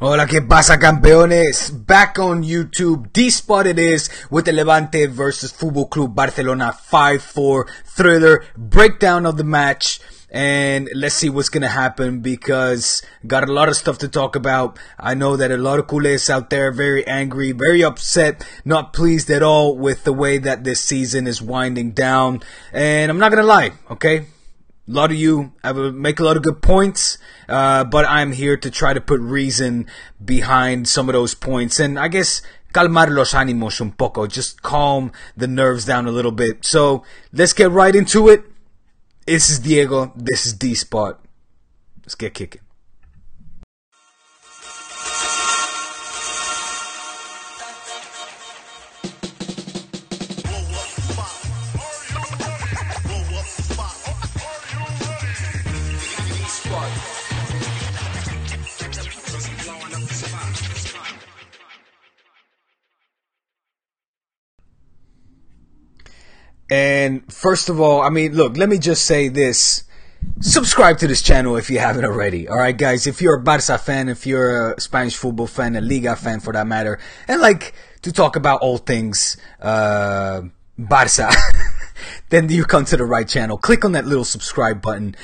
Hola, ¿qué pasa, campeones? Back on YouTube. D-Spot it is with the Levante versus Football Club Barcelona 5-4 thriller breakdown of the match. And let's see what's going to happen because got a lot of stuff to talk about. I know that a lot of culés out there are very angry, very upset, not pleased at all with the way that this season is winding down. And I'm not going to lie, okay? A lot of you make a lot of good points, but I'm here to try to put reason behind some of those points. And I guess calmar los ánimos un poco, just calm the nerves down a little bit. So let's get right into it. This is Diego. This is D-Spot. Let's get kicking. And first of all, I mean, look, let me just say this. Subscribe to this channel if you haven't already. Alright, guys? If you're a Barça fan, if you're a Spanish football fan, a Liga fan for that matter, and like to talk about all things Barça, then you come to the right channel. Click on that little subscribe button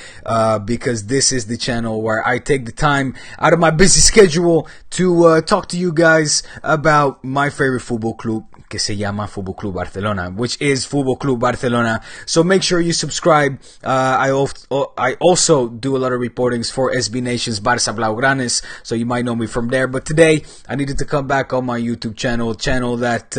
because this is the channel where I take the time out of my busy schedule to talk to you guys about my favorite football club, que se llama Football Club Barcelona, which is Football Club Barcelona. So make sure you subscribe. I also do a lot of reportings for SB Nation's Barça Blaugranes, so you might know me from there. But today, I needed to come back on my YouTube channel that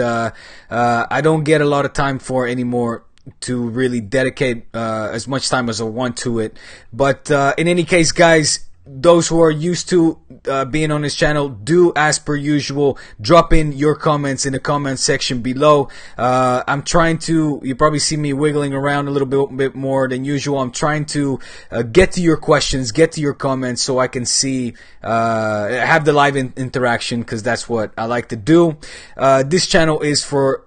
I don't get a lot of time for anymore to really dedicate as much time as I want to it. But in any case, guys, those who are used to being on this channel, do as per usual, drop in your comments in the comment section below. I'm trying to, you probably see me wiggling around a little bit more than usual. I'm trying to get to your questions, get to your comments so I can see, have the live interaction, because that's what I like to do. This channel is for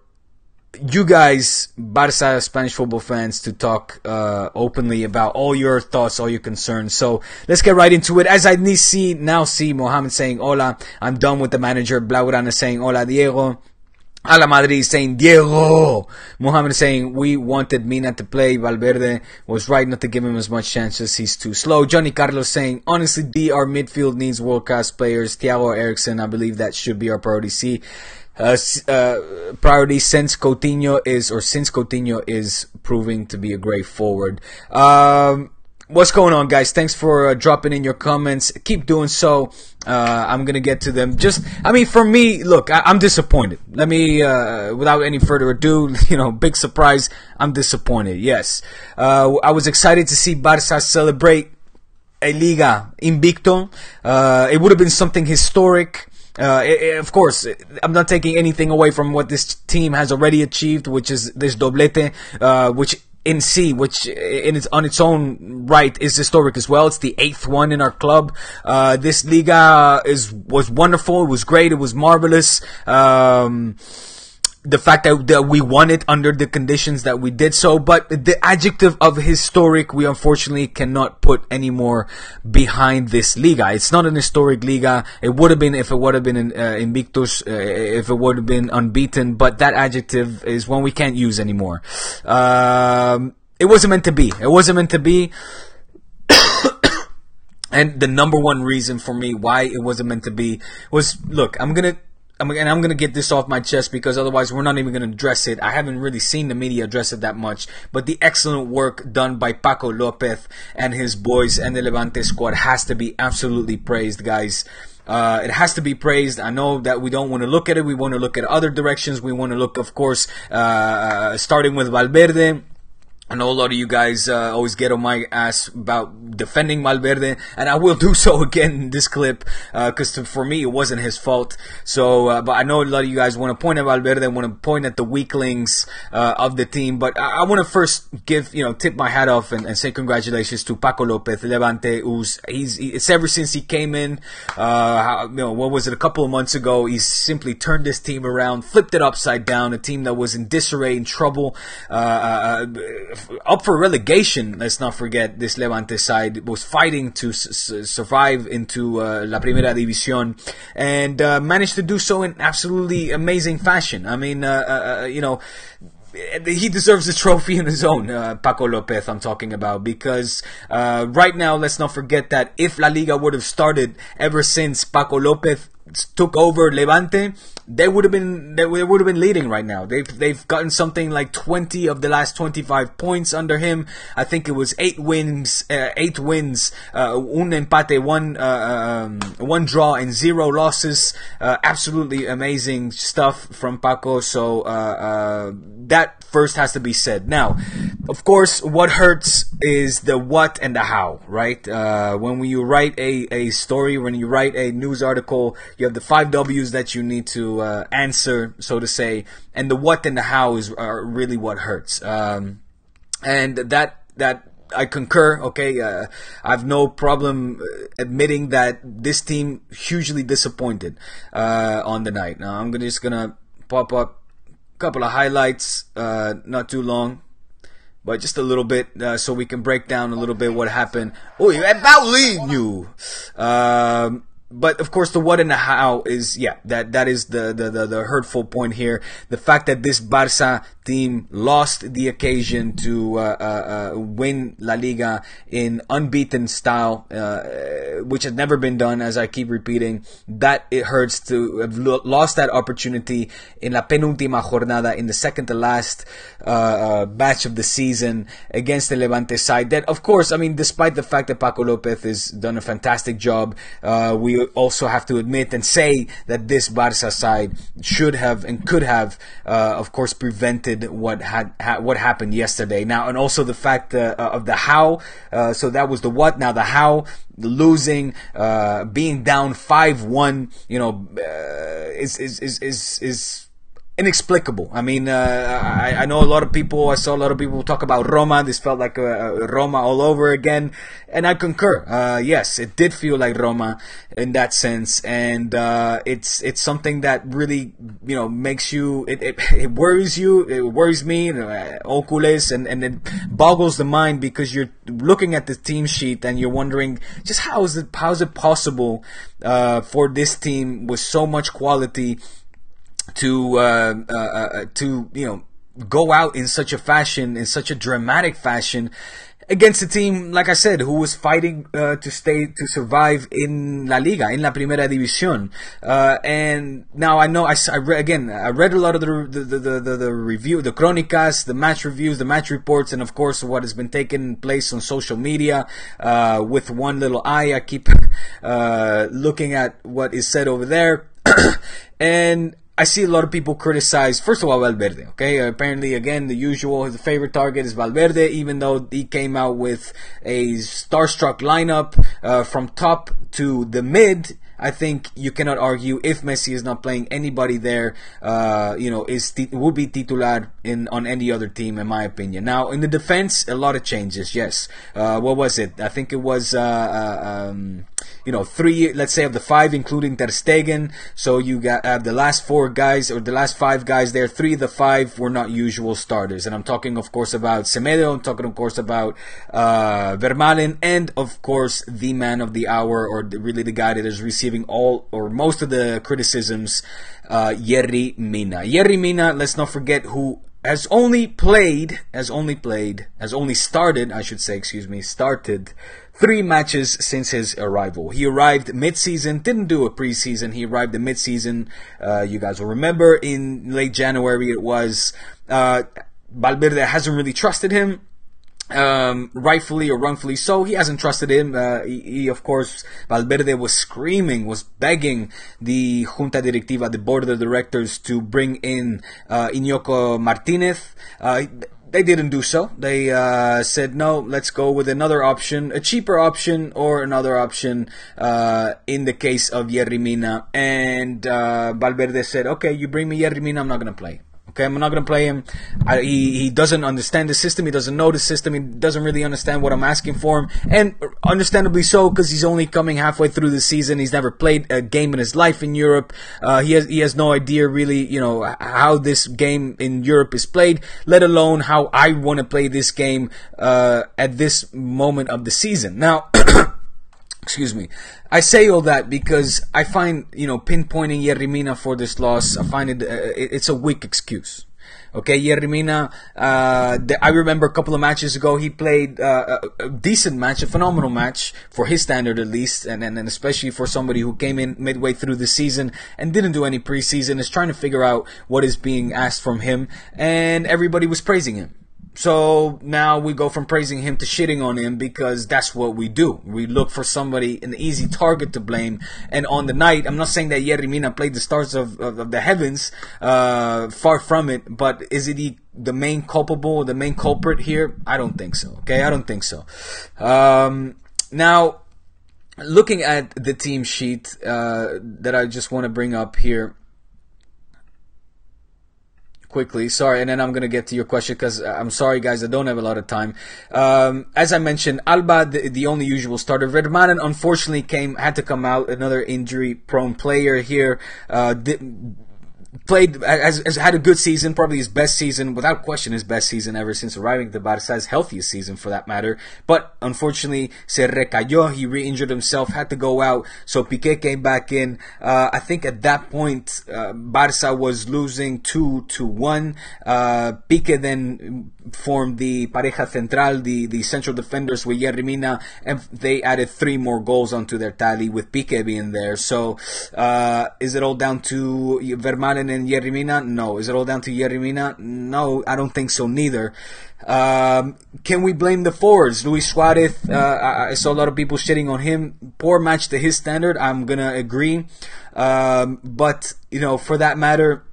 you guys, Barça Spanish football fans, to talk openly about all your thoughts, all your concerns. So let's get right into it. As I now see Mohamed saying, hola, I'm done with the manager. Blaugrana saying, hola, Diego. Ala Madrid saying, Diego. Mohamed saying, we wanted Mina to play. Valverde was right not to give him as much chances. He's too slow. Johnny Carlos saying, honestly, D, our midfield needs world-class players. Thiago Eriksson, I believe that should be our priority. C. Priority since Coutinho is proving to be a great forward. What's going on, guys? Thanks for dropping in your comments. Keep doing so. I'm gonna get to them. For me, look, I'm disappointed. Let me, without any further ado, big surprise. I'm disappointed. Yes, I was excited to see Barça celebrate a Liga Invicto. It would have been something historic. Of course, I'm not taking anything away from what this team has already achieved, which is this doblete, which on its own right is historic as well. It's the 8th one in our club. This Liga was wonderful. It was great. It was marvelous. The fact that we won it under the conditions that we did so, but the adjective of historic, we unfortunately cannot put any more behind this Liga. It's not an historic Liga. It would have been if it would have been Invictus, if it would have been unbeaten, but that adjective is one we can't use anymore. It wasn't meant to be. It wasn't meant to be. And the number one reason for me why it wasn't meant to be was, look, I'm gonna get this off my chest because otherwise we're not even going to address it. I haven't really seen the media address it that much, but the excellent work done by Paco Lopez and his boys and the Levante squad has to be absolutely praised, guys. It has to be praised. I know that we don't want to look at it. We want to look at other directions. We want to look, of course, starting with Valverde. I know a lot of you guys always get on my ass about defending Valverde, and I will do so again in this clip, because for me, it wasn't his fault. So, but I know a lot of you guys want to point at Valverde, want to point at the weaklings of the team, but I want to first tip my hat off and say congratulations to Paco Lopez, Levante, it's ever since he came in, what was it, a couple of months ago, he's simply turned this team around, flipped it upside down, a team that was in disarray, in trouble, up for relegation. Let's not forget this Levante side was fighting to survive into La Primera División, and managed to do so in absolutely amazing fashion. I mean, he deserves a trophy in his own, Paco Lopez I'm talking about, because right now, let's not forget that if La Liga would have started ever since Paco Lopez took over Levante, they would have been leading right now. They've gotten something like 20 of the last 25 points under him. I think it was 8 wins, un empate, one draw and 0 losses. Absolutely amazing stuff from Paco. So that first has to be said. Now, of course, what hurts is the what and the how, right? When you write a story, when you write a news article, you have the 5 W's that you need to answer, so to say, and the what and the how are really what hurts. And that I concur. Okay, I have no problem admitting that this team hugely disappointed on the night. Now I'm just gonna pop up a couple of highlights, not too long, but just a little bit, so we can break down a little bit what happened. Oh, Paulinho. But of course, the what and the how is, that is the hurtful point here. The fact that this Barça team lost the occasion to win La Liga in unbeaten style, which has never been done, as I keep repeating. That it hurts to have lost that opportunity in la penúltima jornada, in the second to last match of the season against the Levante side. That, of course, I mean, despite the fact that Paco Lopez has done a fantastic job, we also have to admit and say that this Barça side should have and could have, of course, prevented what happened yesterday. Now, and also the fact of the how. So that was the what. Now the how. The losing, being down 5-1, is inexplicable. I mean, I know I saw a lot of people talk about Roma. This felt like Roma all over again, and I concur. Yes, it did feel like Roma in that sense, and it's something that really, makes you, it worries you, it worries me, Ocules, and it boggles the mind, because you're looking at the team sheet and you're wondering, just how is it possible for this team with so much quality to go out in such a fashion, in such a dramatic fashion, against a team, like I said, who was fighting to survive in La Liga, in La Primera División. And now I know I read a lot of the review, the crónicas, the match reviews, the match reports, and of course what has been taking place on social media. With one little eye, I keep looking at what is said over there, and I see a lot of people criticize, first of all, Valverde. Okay, apparently, again, the usual, his favorite target is Valverde, even though he came out with a starstruck lineup from top to the mid. I think you cannot argue, if Messi is not playing, anybody there, will be titular on any other team, in my opinion. Now, in the defense, a lot of changes. Yes, what was it? I think it was 3, let's say, of the 5, including Ter Stegen. So you have the last 4 guys, or the last 5 guys there. 3 of the 5 were not usual starters, and I'm talking, of course, about Semedo. I'm talking, of course, about Vermaelen, and of course, the man of the hour, or really the guy that is receiving all or most of the criticisms, Yerry Mina. Yerry Mina, let's not forget, who has only started 3 matches since his arrival. He arrived mid-season, didn't do a preseason. He arrived in mid-season. You guys will remember in late January it was. Valverde hasn't really trusted him. Rightfully or wrongfully so, he hasn't trusted him. He, of course, Valverde was begging the Junta Directiva, the board of directors, to bring in Iñigo Martinez. They didn't do so. They said, no, let's go with another option, a cheaper option, or another option in the case of Yerry Mina. And Valverde said, okay, you bring me Yerry Mina, I'm not going to play. Okay, I'm not going to play him. He doesn't understand the system. He doesn't know the system. He doesn't really understand what I'm asking for him. And understandably so, because he's only coming halfway through the season. He's never played a game in his life in Europe. He has no idea really, how this game in Europe is played, let alone how I want to play this game at this moment of the season. Now, excuse me. I say all that because I find, pinpointing Yerry Mina for this loss, I find it's a weak excuse. Okay, Yerry Mina, I remember a couple of matches ago, he played a decent match, a phenomenal match, for his standard at least, and especially for somebody who came in midway through the season and didn't do any preseason, is trying to figure out what is being asked from him, and everybody was praising him. So now we go from praising him to shitting on him because that's what we do. We look for somebody, an easy target to blame. And on the night, I'm not saying that Yerry Mina played the stars of the heavens, far from it, but is it the main culpable, the main culprit here? I don't think so. Okay, I don't think so. Now, looking at the team sheet that I just want to bring up here quickly, sorry, and then I'm going to get to your question because I'm sorry guys, I don't have a lot of time. As I mentioned, Alba, the only usual starter. Vermaelen unfortunately had to come out, another injury prone player here. Played, has had a good season, probably his best season, without question his best season ever since arriving to Barça, his healthiest season for that matter, but unfortunately se recayó, he re-injured himself, had to go out, so Piqué came back in. I think at that point, Barça was losing 2-1, Piqué then formed the pareja central, the central defenders with Yerry Mina, and they added 3 more goals onto their tally with Piqué being there. So is it all down to Vermaelen and Yerry Mina? No. Is it all down to Yerry Mina? No, I don't think so neither. Can we blame the forwards? Luis Suarez, I saw a lot of people shitting on him. Poor match to his standard, I'm gonna agree. But, for that matter,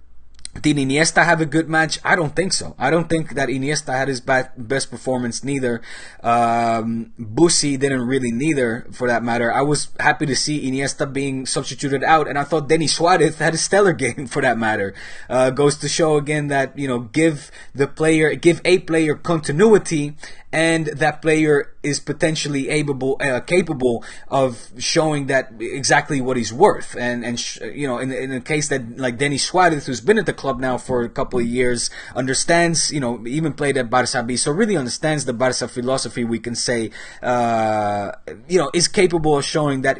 did Iniesta have a good match? I don't think so. I don't think that Iniesta had his best performance neither. Busi didn't really neither, for that matter. I was happy to see Iniesta being substituted out, and I thought Denis Suarez had a stellar game, for that matter. Goes to show again that, give a player continuity, and that player is potentially capable of showing that exactly what he's worth. And in a case that, like Denis Suarez, who's been at the club now for a couple of years, understands, even played at Barça B, so really understands the Barça philosophy, we can say, is capable of showing that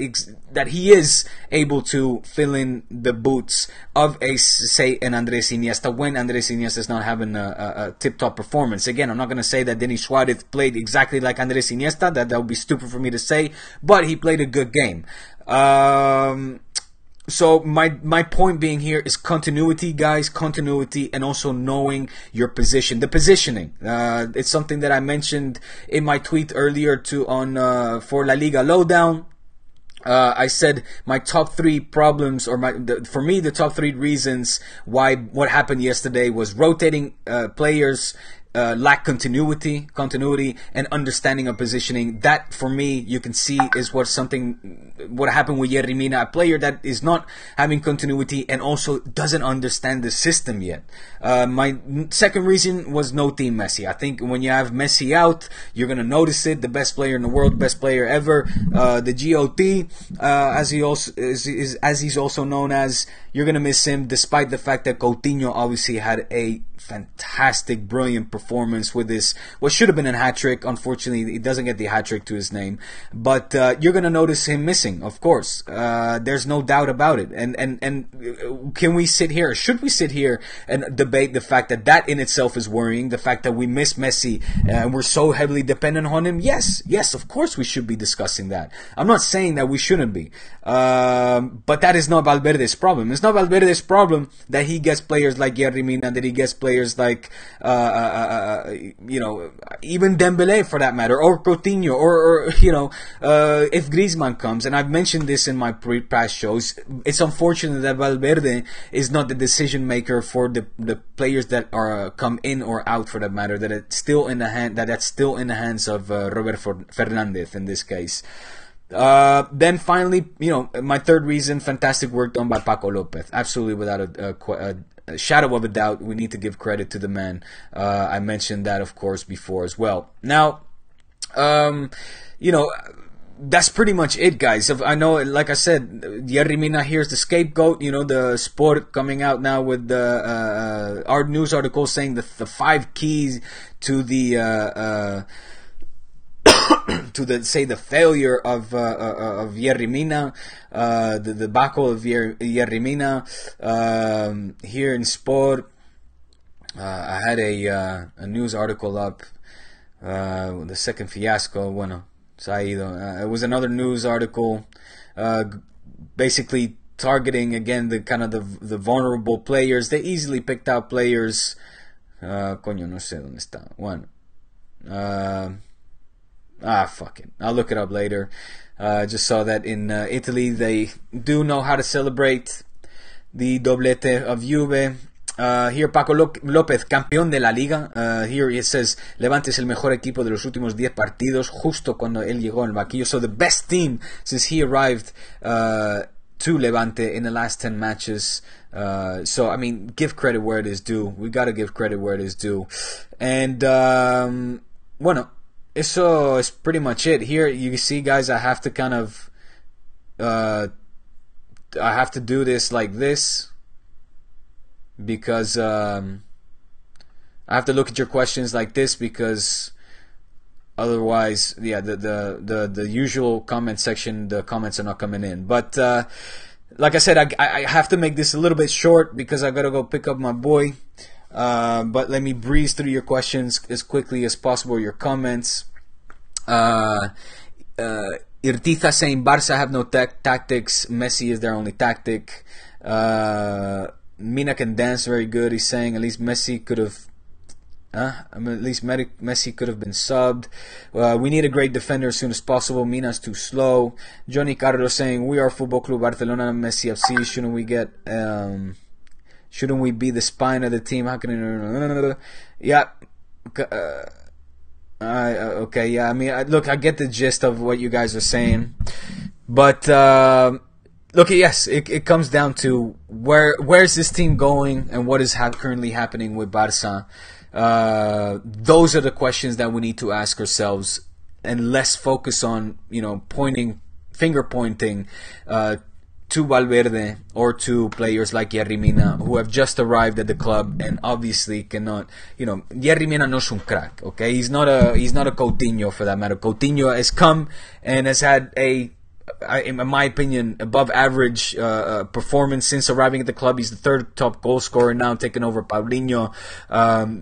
he is able to fill in the boots of an Andrés Iniesta when Andrés Iniesta is not having a tip-top performance. Again, I'm not going to say that Denis Suarez played exactly like Andrés Iniesta. That would be stupid for me to say, but he played a good game. So my point being here is continuity, guys, continuity, and also knowing your position. The positioning, it's something that I mentioned in my tweet earlier for La Liga Lowdown. I said my top 3 problems, or for me the top 3 reasons why what happened yesterday was rotating players, lack continuity, and understanding of positioning. That, for me, you can see is what happened with Yerry Mina, a player that is not having continuity and also doesn't understand the system yet. My second reason was no Team Messi. I think when you have Messi out, you're gonna notice it. The best player in the world, best player ever, the GOT, as he's also known as. You're gonna miss him, despite the fact that Coutinho obviously had a fantastic, brilliant performance with this, what should have been a hat-trick. Unfortunately, he doesn't get the hat-trick to his name. But you're going to notice him missing, of course. There's no doubt about it. And can we sit here, or should we sit here and debate the fact that in itself is worrying, the fact that we miss Messi and we're so heavily dependent on him? Yes, of course we should be discussing that. I'm not saying that we shouldn't be. But that is not Valverde's problem. It's not Valverde's problem that he gets players like Yerry Mina, that he gets players like, even Dembele for that matter, or Coutinho, or if Griezmann comes, and I've mentioned this in my past shows, it's unfortunate that Valverde is not the decision maker for the players that are come in or out, for that matter, that's still in the hands of Robert Fernandez in this case. Then finally, my third reason, fantastic work done by Paco Lopez. Absolutely without shadow of a doubt, we need to give credit to the man. I mentioned that, of course, before as well. Now, that's pretty much it, guys. I know, like I said, Yerry Mina here is the scapegoat. The Sport coming out now with the our news article saying the 5 keys to the the failure of Yerry Mina, the debacle of Yerry Mina. Here in Sport, I had a news article up. The second fiasco, bueno, se ha ido. It was another news article, basically targeting again the kind of the vulnerable players. They easily picked out players. Coño, no sé dónde está. Bueno, fuck it. I'll look it up later. Just saw that in Italy they do know how to celebrate the doblete of Juve. Here Paco López, campeón de la Liga. Here it says Levante es el mejor equipo de los últimos 10 partidos, justo cuando él llegó al banquillo. So the best team since he arrived to Levante in the last 10 matches. So I mean, give credit where it is due. We gotta give credit where it is due. And bueno, eso is pretty much it. Here you see, guys, I have to kind of I have to do this like this, because I have to look at your questions like this, because otherwise, yeah, the usual comment section, the comments are not coming in. But like I said, I have to make this a little bit short because I gotta go pick up my boy. But let me breeze through your questions as quickly as possible, your comments. Irtiza saying Barça have no tactics, Messi is their only tactic. Mina can dance very good. He's saying at least Messi could have. Messi could have been subbed. We need a great defender as soon as possible. Mina's too slow. Johnny Carlos saying we are Football Club Barcelona, Messi FC. Shouldn't we get? Shouldn't we be the spine of the team? How can it? Yeah. Okay. Yeah. I mean, look, I get the gist of what you guys are saying, but. Look, yes, it comes down to where's this team going and what is currently happening with Barça. Those are the questions that we need to ask ourselves, and less focus on finger pointing to Valverde or to players like Yerry Mina, who have just arrived at the club and obviously cannot. Yerry Mina no es un crack. Okay, he's not a Coutinho for that matter. Coutinho has come and has had in my opinion, above average performance since arriving at the club. He's the 3rd top goal scorer now, taking over Paulinho.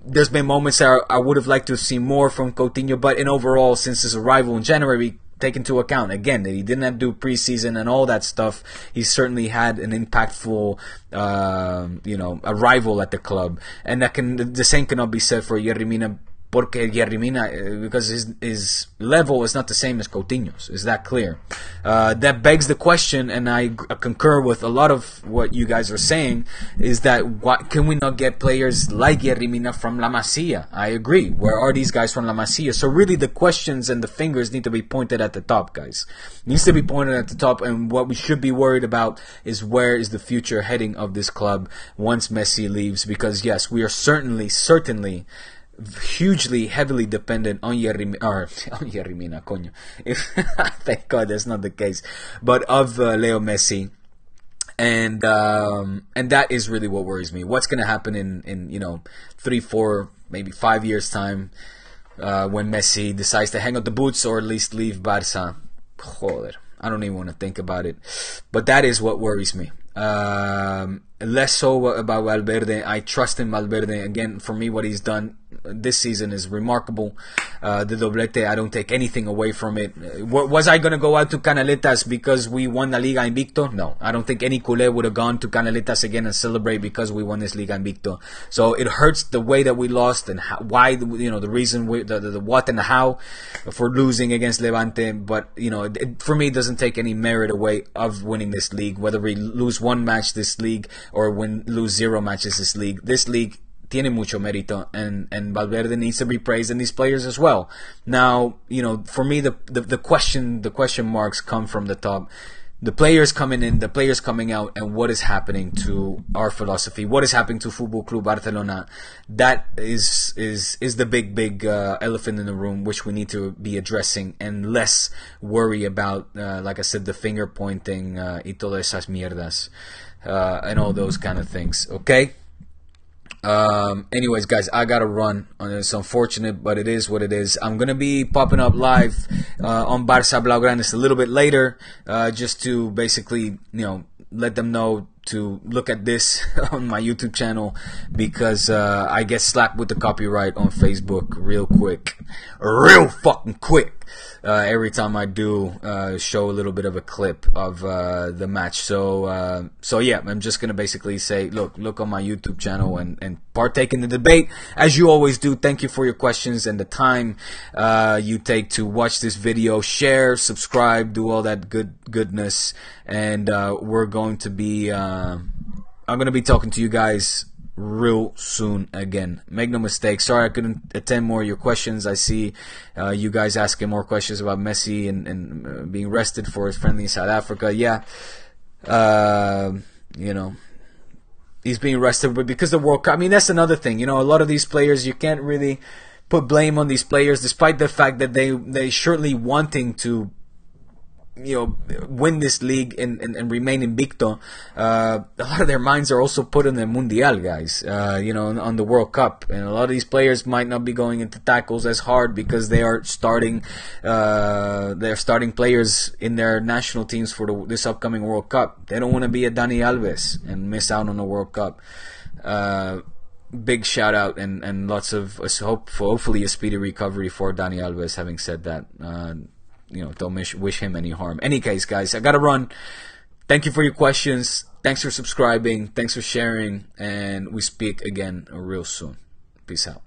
There's been moments that I would have liked to see more from Coutinho, but in overall, since his arrival in January, take into account again that he didn't have to do preseason and all that stuff, he certainly had an impactful arrival at the club, and the same cannot be said for Yerry Mina. Porque Yerry Mina, because his level is not the same as Coutinho's. Is that clear? That begs the question, and I concur with a lot of what you guys are saying, is that can we not get players like Yerry Mina from La Masia? I agree. Where are these guys from La Masia? So really the questions and the fingers need to be pointed at the top, guys. It needs to be pointed at the top, and what we should be worried about is where is the future heading of this club once Messi leaves, because yes, we are certainly hugely, heavily dependent on Yerry Mina, coño. Thank God that's not the case, but of Leo Messi, and that is really what worries me. What's going to happen in 3, 4, maybe 5 years time, when Messi decides to hang up the boots or at least leave Barça? Joder, I don't even want to think about it, but that is what worries me. Less so about Valverde. I trust in Valverde. Again, for me, what he's done this season is remarkable. The doblete, I don't take anything away from it. Was I going to go out to Canaletas because we won the Liga Invicto? No. I don't think any culé would have gone to Canaletas again and celebrate because we won this Liga Invicto. So it hurts the way that we lost and why, the reason, the what and the how for losing against Levante. But, for me, it doesn't take any merit away of winning this league, whether we lose one match this league or lose 0 matches this league. This league tiene mucho mérito, and Valverde needs to be praised, and these players as well. Now, for me, the question marks come from the top. the players coming in, the players coming out, and what is happening to our philosophy, what is happening to Football Club Barcelona. That is the big elephant in the room, which we need to be addressing, and less worry about, like I said, the finger pointing, y todas esas mierdas, and all those kind of things. Okay. Anyways, guys, I gotta run. It's unfortunate, but it is what it is. I'm gonna be popping up live on Barça Blaugranes a little bit later, just to basically, let them know to look at this on my YouTube channel, because I get slapped with the copyright on Facebook real fucking quick. Every time I do show a little bit of a clip of the match. So yeah, I'm just gonna basically say, look on my YouTube channel and partake in the debate as you always do. Thank you for your questions and the time you take to watch this video. Share, subscribe, do all that goodness, and we're going to be I'm gonna be talking to you guys real soon again. Make no mistake. Sorry I couldn't attend more of your questions. I see you guys asking more questions about Messi and being rested for his friendly in South Africa. Yeah, he's being rested, but because the World Cup, I mean, that's another thing. A lot of these players, you can't really put blame on these players, despite the fact that they surely wanting to win this league and remain Invicta. A lot of their minds are also put on the Mundial, guys, on the World Cup. And a lot of these players might not be going into tackles as hard because they are starting players in their national teams for this upcoming World Cup. They don't want to be a Dani Alves and miss out on the World Cup. Big shout out and lots of hopefully a speedy recovery for Dani Alves. Having said that, don't wish him any harm. Any case, guys, I gotta run. Thank you for your questions. Thanks for subscribing. Thanks for sharing. And we speak again real soon. Peace out.